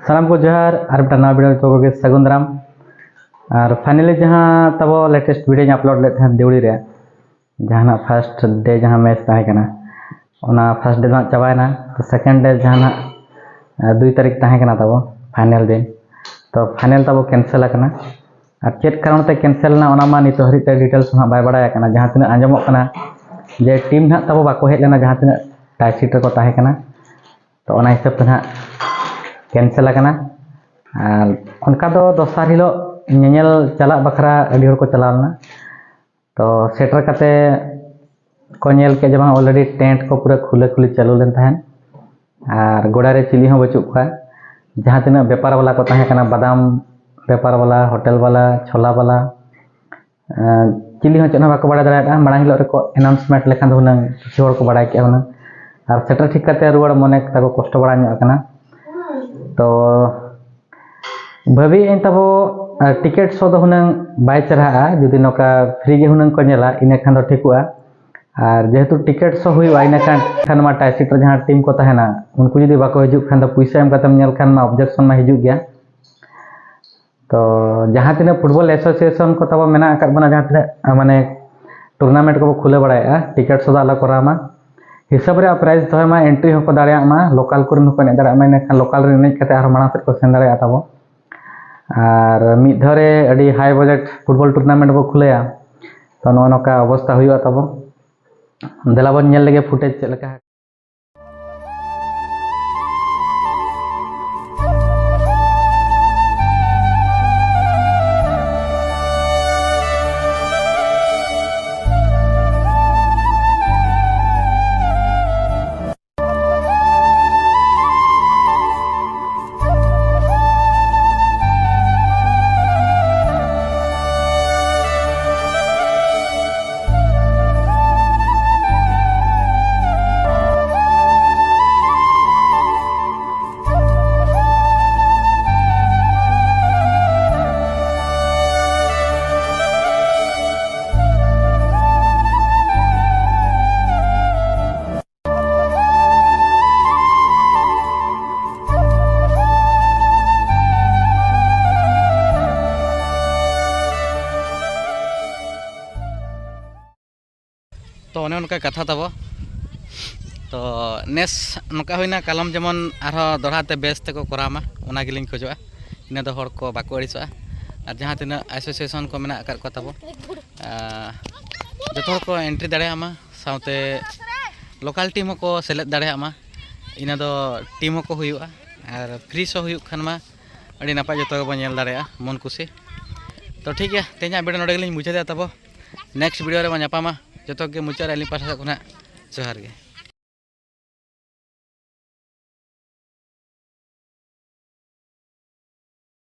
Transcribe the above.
सानाम को जोहार और मिट्टा नवा वीडियो तो के सगुन दाराम और फाइनली जहाँ तब लेटेस्ट वीडियो अपलोड लेते हैं देवड़ी रे जहाँ फर्स्ट डे जहाँ मैच तहे कना ओना फर्स्ट डे ना चाबायना तो सेकंड डे जहाँ 2 तारीख तहे कना तब फाइनल दिन तो फाइनल तब कैंसिल करना और चेक कारण ते कैंसिल ना ओना मा नितो हरि ते डिटेल्स ना बाय बड़ाय कना जहाँ तिना आंजमोग कना जे टीम ना तब बाको हेज लेना जहाँ तिना टाई सीट को तहे कना तो ओना हिसाब ते ना कैंसिल करना और उनका तो दोसार हिलो नेल चला बखरा अड़ी हर को चलावना तो सेटर कते को नेल के जब ऑलरेडी टेंट को पूरा खुले खुले चालू लेन तहन और गोड़ा रे चिली हो बचुक का जहाँ तिना व्यापार वाला को तहे कना बादाम व्यापार वाला होटल वाला छोला वाला चिली हो चना बाको बड़ा दाड़ा मांग हिलो रे को अनाउंसमेंट लेखान हुनंग किसी हर को बड़ा के हुनंग और सेटर ठीक करते रुआड़ मने ताको कष्ट बड़ा ᱧᱚᱜ कना तो भाभी तब टिकेट शो हुनंग बाय चढ़ा जुदी नौका फ्री गे हुनंग को नेला इन खान दो ठिकुआ और जेहेतु टिकेट शो हुआ इन खान मा टाई सीटर जहाँ टीम को तहना उनको जुदी बाको हिजुग खान दो पैसा एम कतम नेल खान मा ऑब्जेक्शन मा हिजुग गया तो जहाँ तीन फुटबॉल एसोसिएशन को तब मेना अकद बना जहाँ तीन माने टूर्नामेंट को खुले बड़ाया टिकेट शो आलो करामा हिसाब रे प्राइस तो मा एंट्री होको दाड़ेयामा लोकल को ने दाड़ेयामा इनखान लोकल रे नहीं कते आरो माना सेट को सेन दाड़ेया तब और मिद धरे अड़ी हाई बजेट फुटबॉल टूर्नामेंट को खुलेया तो नौका अवस्था हुआ तब देला बन नेल लगे फुटेज चेक लेका तो उन कथा तब तो नेस नौका होना कलम जेमन दोहराते बेस तक करामा गेलिंग खोजा इन हर को बाको अड़ीसोआ और जहाँ तीन एसोसिएशन को मेना को तब जो को एंट्री दाड़ेयामा साउते लोकल टीम को सेलेद दाड़ेयामा इन टीम को हुआ और फ्री शो हुई खान मा अड़ी नपाय जो बो नेल दाड़ेया मन खुशी तो ठीक है तेज वीडियो नोड़े मुझे तब नेक्स्ट वीडियो रे नापामा जो मुचाद अली पासा जोहार गे।